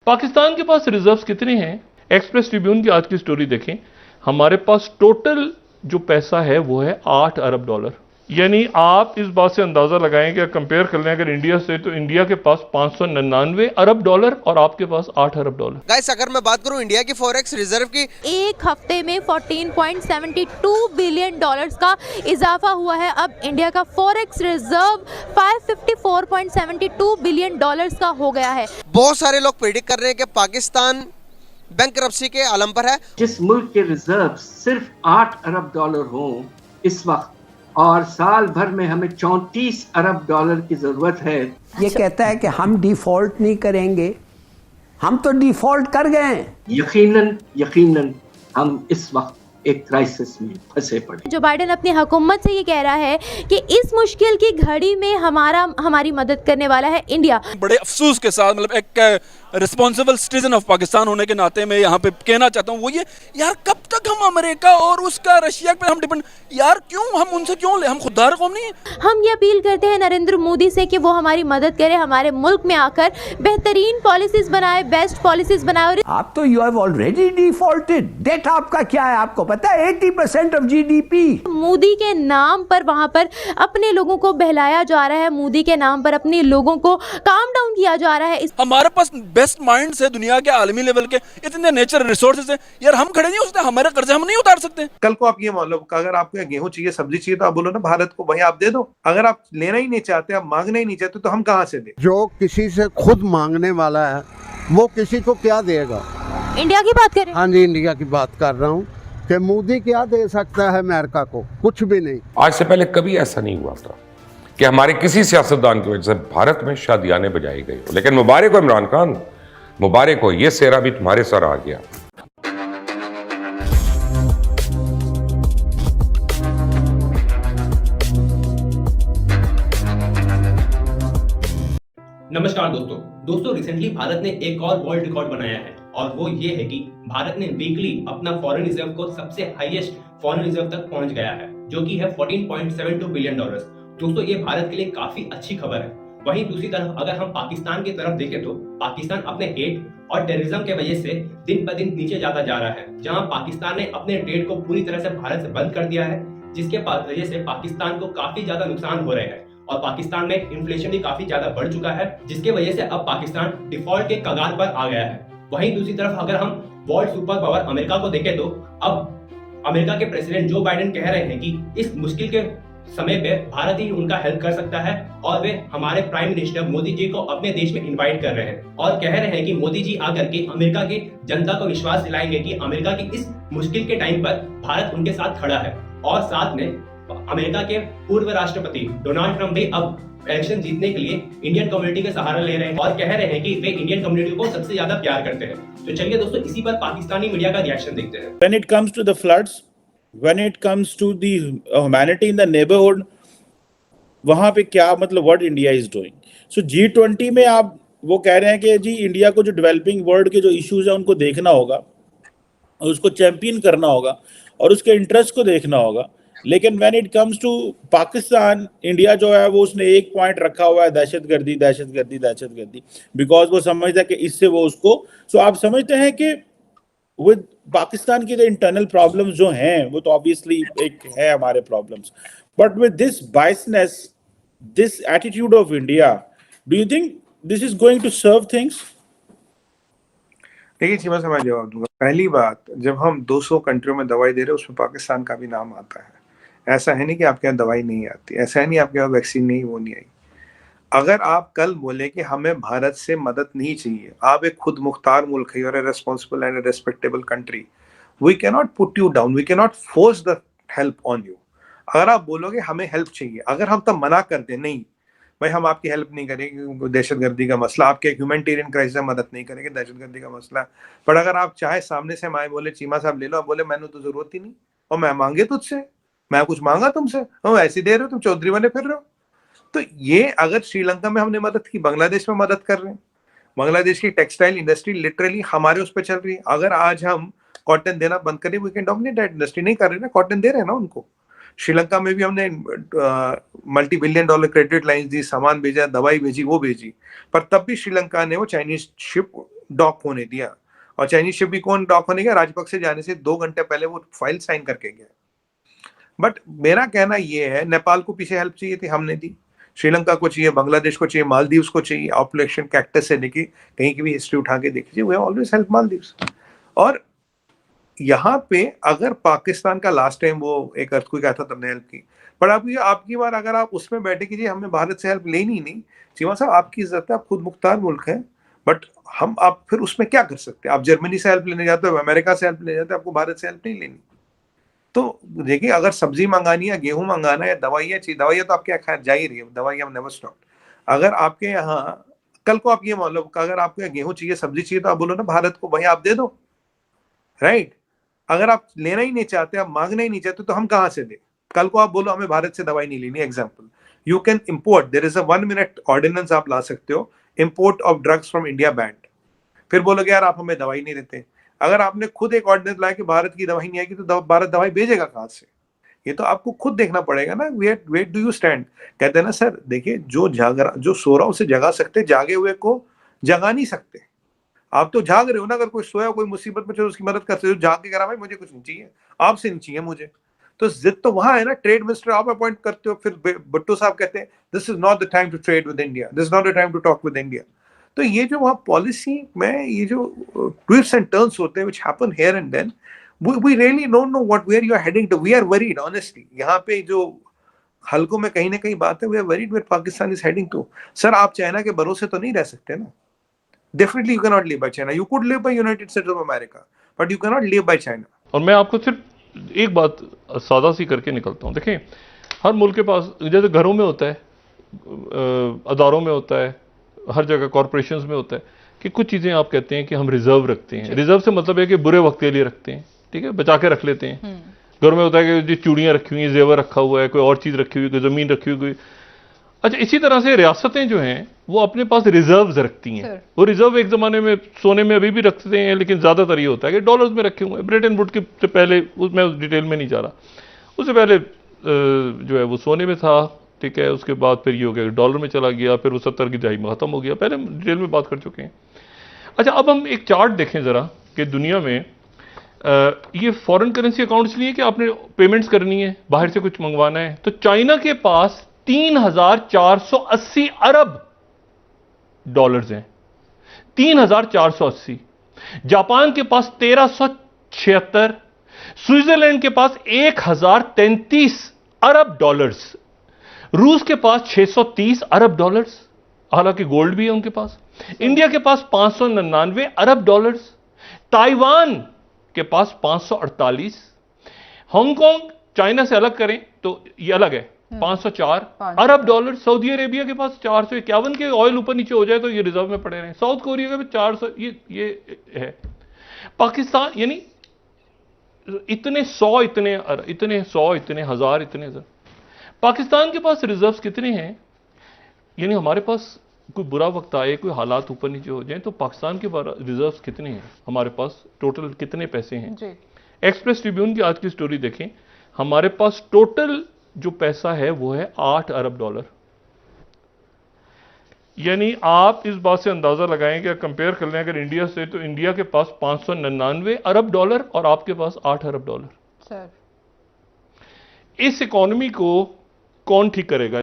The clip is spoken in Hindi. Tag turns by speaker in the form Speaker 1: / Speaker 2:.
Speaker 1: पाकिस्तान के पास रिजर्व्स कितने हैं? एक्सप्रेस ट्रिब्यून की आज की स्टोरी देखें, हमारे पास टोटल जो पैसा है वो है $8 अरब। यानी आप इस बात से अंदाजा लगाएं कि कंपेयर कर लें अगर इंडिया से, तो इंडिया के पास $599 अरब और आपके पास $8 अरब।
Speaker 2: गाइस, अगर मैं बात करूं इंडिया की फॉरेक्स रिजर्व की,
Speaker 3: एक हफ्ते में 14.72 बिलियन डॉलर्स का इजाफा हुआ है। अब इंडिया का फॉरेक्स रिजर्व 554.72 बिलियन डॉलर्स का हो गया है।
Speaker 2: बहुत सारे लोग प्रेडिक्ट कर रहे हैं कि पाकिस्तान बैंकरप्सी के आलम पर है।
Speaker 4: जिस मुल्क के रिजर्व सिर्फ $8 अरब हो इस वक्त, और साल भर में हमें $34 अरब की जरूरत है।
Speaker 5: ये कहता है कि हम डिफॉल्ट नहीं करेंगे, हम तो डिफॉल्ट कर गए हैं।
Speaker 4: यकीनन हम इस वक्त एक क्राइसिस में फंसे पड़े।
Speaker 3: जो बाइडेन अपनी हुकूमत से ये कह रहा है कि इस मुश्किल की घड़ी में हमारी मदद करने वाला है इंडिया।
Speaker 6: बड़े अफसोस के साथ, मतलब एक रिस्पॉन्सिबल सिटीजन ऑफ पाकिस्तान होने के नाते मैं यहाँ पे कहना चाहता हूँ वो ये, यार कब तक हम अमेरिका और उसका रशिया पे हम डिपेंड, यार क्यों, हम उनसे क्यों ले, हम खुददार कौम नहीं है।
Speaker 3: हम ये अपील करते हैं नरेंद्र मोदी से कि वो हमारी मदद करे, हमारे मुल्क में आकर बेहतरीन पॉलिसीज बनाए, बेस्ट पॉलिसीज बनाए। और
Speaker 5: आप तो you have already defaulted. Date आपका क्या है आपको पता है? 80% ऑफ जीडीपी।
Speaker 3: मोदी के नाम पर वहां पर अपने लोगों को बहलाया जा रहा है, मोदी के नाम पर अपने लोगों को काम डाउन किया जा रहा है।
Speaker 6: हमारे पास बेस्ट माइंड्स है दुनिया के आलमी लेवल के, इतने नेचर रिसोर्सेज है, यार हम खड़े नहीं हो सकते, हमारे कर्जे हम नहीं उतार सकते।
Speaker 7: कल को आप ये मान लो, अगर आपको गेहूं चाहिए, सब्जी चाहिए, तो आप बोलो ना भारत को भाई आप दे दो। अगर आप लेना ही नहीं चाहते, आप मांगना ही नहीं चाहते, तो हम कहां से दें?
Speaker 8: जो किसी से खुद मांगने वाला है वो किसी को क्या देगा?
Speaker 3: इंडिया की बात करें।
Speaker 8: हाँ जी, इंडिया की बात कर रहा हूँ कि मोदी क्या दे सकता है अमेरिका को? कुछ भी नहीं।
Speaker 9: आज से पहले कभी ऐसा नहीं हुआ था कि हमारे किसी सियासतदान की वजह से भारत में शादियाने बजाई गई हो। लेकिन मुबारक हो इमरान खान, मुबारक हो, ये सेहरा भी तुम्हारे सर आ गया।
Speaker 10: नमस्कार दोस्तों, रिसेंटली भारत ने एक और वर्ल्ड रिकॉर्ड बनाया है और वो ये है कि भारत ने वीकली अपना फॉरेन रिजर्व को सबसे हाईएस्ट फॉरेन रिजर्व तक पहुंच गया है, जो कि है 14.72 बिलियन डॉलर्स। दोस्तों, ये भारत के लिए काफी अच्छी खबर है। वहीं दूसरी तरफ अगर हम पाकिस्तान की तरफ देखें तो पाकिस्तान अपने हेट और टेररिज्म के वजह से दिन ब दिन नीचे जाता जा रहा है, जहां पाकिस्तान ने अपने ट्रेड को पूरी तरह से भारत से बंद कर दिया है, जिसके वजह से पाकिस्तान को काफी ज्यादा नुकसान हो रहे हैं और पाकिस्तान में इन्फ्लेशन भी काफी ज्यादा बढ़ चुका है, जिसके वजह से अब पाकिस्तान डिफॉल्ट के कगार पर आ गया है। वहीं दूसरी तरफ अगर हम वर्ल्ड सुपर पावर अमेरिका को देखें तो अब अमेरिका के प्रेसिडेंट जो बाइडेन कह रहे हैं कि इस मुश्किल के समय पे भारत ही उनका हेल्प कर सकता है और वे हमारे प्राइम मिनिस्टर मोदी जी को अपने देश में इनवाइट कर रहे हैं और कह रहे हैं कि मोदी जी आकर के अमेरिका की जनता को विश्वास दिलाएंगे कि अमेरिका की इस मुश्किल के टाइम पर भारत उनके साथ खड़ा है। और साथ में अमेरिका के पूर्व राष्ट्रपति डोनाल्ड ट्रंप भी अब इलेक्शन जीतने के लिए इंडियन कम्युनिटी का सहारा ले रहे हैं और कह रहे हैं कि वे इंडियन कम्युनिटी को सबसे ज्यादा प्यार करते हैं। तो चलिए दोस्तों, इसी पर पाकिस्तानी मीडिया का रिएक्शन देखते हैं।
Speaker 11: When it comes to the floods, when it comes to the humanity in the neighborhood, वहां पे क्या मतलब what India is doing? So G20 में आप वो कह रहे हैं कि जी इंडिया को जो डेवलपिंग वर्ल्ड के जो इश्यूज है उनको देखना होगा और उसको चैंपियन करना होगा और उसके इंटरेस्ट को देखना होगा। लेकिन when it comes to Pakistan, India जो है वो उसने एक पॉइंट रखा हुआ है दहशतगर्दी दहशतगर्दी दहशतगर्दी, बिकॉज वो समझता है कि इससे वो उसको सो आप समझते हैं कि विद पाकिस्तान की जो इंटरनल प्रॉब्लम्स जो हैं वो तो ऑब्वियसली एक है हमारे problems, but with this biasness, this attitude of India, do you think this is going to serve things?
Speaker 7: देखिए चीमा से मैं जवाब दूंगा। पहली बात, जब हम 200 कंट्रियों में दवाई दे रहे हैं उसमें पाकिस्तान का भी नाम आता है। ऐसा है नहीं कि आपके यहाँ दवाई नहीं आती, ऐसा है नहीं आपके यहाँ वैक्सीन नहीं, वो नहीं आई। अगर आप कल बोले कि हमें भारत से मदद नहीं चाहिए, आप एक खुद मुख्तार मुल्क है, और responsible and respectable country, we can not put you down, we can not force the help on you. अगर आप बोलोगे हमें हेल्प चाहिए, अगर हम तब मना कर दें नहीं भाई हम आपकी हेल्प नहीं करेंगे, दहशतगर्दी का मसला, आपके ह्यूमैनिटेरियन क्राइसिस में मदद नहीं करेंगे, दहशतगर्दी का मसला, पर अगर आप चाहे सामने से माए बोले चीमा साहब ले लो, आप बोले मैंने तो जरूरत ही नहीं और मैं मांगे तुझसे, मैं कुछ मांगा तुमसे, हम ऐसे दे रहे हो, तुम चौधरी वाले फिर रहे हो। तो ये अगर श्रीलंका में हमने मदद की, बांग्लादेश में मदद कर रहे हैं, बांग्लादेश की टेक्सटाइल इंडस्ट्री लिटरली हमारे उस पर चल रही है। अगर आज हम कॉटन देना बंद करें, we can dominate that industry, नहीं कर रहे ना, कॉटन दे रहे हैं ना उनको। श्रीलंका में भी हमने multi billion dollar credit line दी, सामान भेजा, दवाई भेजी, वो भेजी, पर तब भी श्रीलंका ने वो चाइनीज शिप डॉक होने दिया। और चाइनीज शिप भी कौन डॉक होने गया? राजपक्षे जाने से 2 घंटे पहले वो फाइल साइन करके गया। बट मेरा कहना ये है, नेपाल को पीछे हेल्प चाहिए थी, हमने दी। श्रीलंका को चाहिए, बांग्लादेश को चाहिए, मालदीव्स को चाहिए। ऑपरेशन कैक्टस से लेके कहीं की भी हिस्ट्री उठा के देखिए, we have always help Maldives. और यहाँ पे अगर पाकिस्तान का लास्ट टाइम वो एक अर्थक्वेक आया था, तब हेल्प की, पर आपकी बार अगर आप उसमें बैठे कीजिए, हमें भारत से हेल्प लेनी नहीं। चीमा साहब, आपकी इज्जत है, आप खुद मुख्तार मुल्क है, बट आप फिर उसमें क्या कर सकते हैं? आप जर्मनी से हेल्प लेने जाते हो, अमेरिका से हेल्प लेने जाते हो, आपको भारत से हेल्प नहीं लेनी। तो देखिए, अगर सब्जी मंगानी है, गेहूं मंगाना है, दवाइयाँ चाहिए, दवाइयाँ तो आपके यहाँ खैर जा ही रही है, दवाइयाँ नेवर स्टॉप। अगर आपके यहाँ कल को आप ये मान लो, अगर आपको गेहूं चाहिए, सब्जी चाहिए, तो आप बोलो ना भारत को, भाई आप दे दो, राइट? अगर आप लेना ही नहीं चाहते, आप मांगना ही नहीं चाहते, तो हम कहाँ से दें? कल को आप बोलो हमें भारत से दवाई नहीं लेनी। Example, you can import, there is a 1 minute ordinance आप ला सकते हो, import of drugs from India ban. फिर बोलोगे यार आप हमें दवाई नहीं देते। अगर आपने खुद एक ऑर्डिनेंस लाया कि भारत की दवाई नहीं आएगी, तो भारत दवाई भेजेगा कहाँ से? ये तो आपको खुद देखना पड़ेगा ना। Where do you stand? कहते हैं ना सर, देखिए, जो सो रहा उसे जगा सकते, जागे हुए को जगा नहीं सकते। आप तो जाग रहे हो ना, अगर कोई सोया, कोई मुसीबत में, चलो उसकी मदद करते हो, जाग के करा भाई मुझे कुछ नहीं चाहिए, आपसे नहीं चाहिए मुझे। तो जिद तो वहां है ना। ट्रेड मिनिस्टर आप अपॉइंट करते हो, फिर भुट्टो साहब कहते हैं this is not the time to trade with India, this is not the time to talk with India. तो ये जो वहाँ पॉलिसी में ये जो ट्विस्ट एंड टर्न्स होते हैं which happen here and then, we really don't know what where you are heading to. We are worried honestly. यहाँ पे जो हल्कों में कहीं ना कहीं बात है, we are worried where Pakistan is heading to. Sir, आप चाइना के भरोसे तो नहीं रह सकते ना। Definitely you cannot live by China. You could live by United States of America, but you cannot live by China.
Speaker 1: और मैं आपको सिर्फ एक बात सादा सी करके निकलता हूँ। देखें, हर मुल्क के पास, जैसे घरों में होता है, अदारों में होता है, हर जगह कॉरपोरेशंस में होता है कि कुछ चीज़ें आप कहते हैं कि हम रिजर्व रखते हैं। रिजर्व से मतलब है कि बुरे वक्त के लिए रखते हैं, ठीक है, बचा के रख लेते हैं। घरों में होता है कि जो चूड़ियाँ रखी हुई हैं, जेवर रखा हुआ है, कोई और चीज़ रखी हुई, कोई ज़मीन रखी हुई, कोई। अच्छा, इसी तरह से रियासतें जो हैं वो अपने पास रिजर्व्स रखती हैं। वो रिजर्व एक ज़माने में सोने में अभी भी रखते हैं, लेकिन ज़्यादातर ये होता है कि डॉलर्स में रखे हुए हैं। ब्रेटन वुड के से पहले, मैं उस डिटेल में नहीं जा रहा, उससे पहले जो है वो सोने में था, ठीक है। उसके बाद फिर ये हो गया डॉलर में चला गया, फिर वो 70 की दहाई में ख़त्म हो गया। पहले डिटेल में बात कर चुके हैं। अच्छा, अब हम एक चार्ट देखें ज़रा कि दुनिया में ये फॉरेन करेंसी अकाउंट इसलिए कि आपने पेमेंट्स करनी है, बाहर से कुछ मंगवाना है। तो चाइना के पास 3,480 अरब डॉलर्स हैं, 3,480। जापान के पास 1,376, स्विट्जरलैंड के पास 1,033 अरब डॉलर्स, रूस के पास 630 अरब डॉलर्स, हालांकि गोल्ड भी है उनके पास। इंडिया के पास 599 अरब डॉलर्स, ताइवान के पास 548, हांगकांग चाइना से अलग करें तो ये अलग है, 504 अरब डॉलर। सऊदी अरेबिया के पास 451 के ऑयल ऊपर नीचे हो जाए तो ये रिजर्व में पड़े रहे। साउथ कोरिया का भी 400, ये है। पाकिस्तान यानी इतने 100, इतने हजार, इतने हजार। पाकिस्तान के पास रिजर्व्स कितने हैं? यानी हमारे पास कोई बुरा वक्त आए, कोई हालात ऊपर नीचे हो जाए, तो पाकिस्तान के रिजर्व्स कितने हैं? हमारे पास टोटल कितने पैसे हैं? एक्सप्रेस ट्रिब्यून की आज की स्टोरी देखें। हमारे पास टोटल जो पैसा है वो है 8 अरब डॉलर। यानी आप इस बात से अंदाजा लगाएं कि कंपेयर कर लें अगर इंडिया से, तो इंडिया के पास 599 अरब डॉलर और आपके पास 8 अरब डॉलर। सर, इस इकॉनमी को कौन ठीक करेगा?